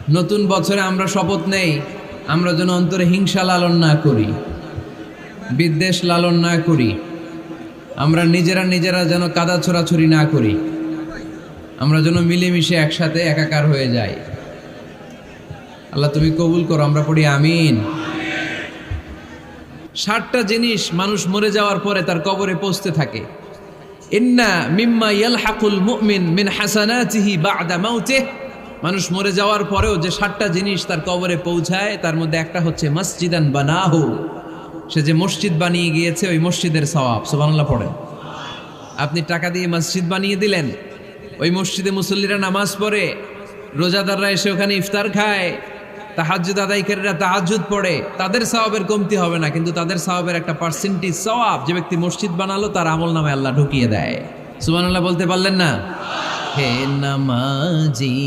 নতুন বছরে আমরা শপথ নেই, আমরা যেন অন্তরে হিংসা লালন না করি, বিদ্বেষ লালন না করি, আমরা নিজেরা যেন কাদা ছোড়াছুরি না করি, আমরা যেন মিলেমিশে একসাথে একাকার হয়ে যাই। আল্লাহ তুমি কবুল করো, আমরা পড়ি আমিন। 60টা জিনিস মানুষ মরে যাওয়ার পরে তার কবরে পৌঁছতে থাকে। ইন্না মিম্মা ইয়ালহাকুল মুমিন মিন হাসানাতিহি বা'দা মাউতিহি, মানুষ মরে যাওয়ার পরেও যে 60টা জিনিস তার কবরে পৌঁছায় তার মধ্যে একটা হচ্ছে মসজিদান বানাহু, সে যে মসজিদ বানিয়ে গিয়েছে ওই মসজিদের সওয়াব। সুবহানাল্লাহ পড়েন। আপনি টাকা দিয়ে মসজিদ বানিয়ে দিলেন, ওই মসজিদে মুসল্লিরা নামাজ পড়ে, রোজাদাররা এসে ওখানে ইফতার খায়, তাহাজ্জুদ আদায়কারীরা তাহাজ্জুদ পড়ে, তাদের সওয়াবের কমতি হবে না, কিন্তু তাদের সওয়াবের একটা পার্সেন্টেজ সওয়াব যে ব্যক্তি মসজিদ বানালো তার আমলনামায় আল্লাহ ঢুকিয়ে দেয়। সুবহানাল্লাহ বলতে পারলেন না? হে নামাজি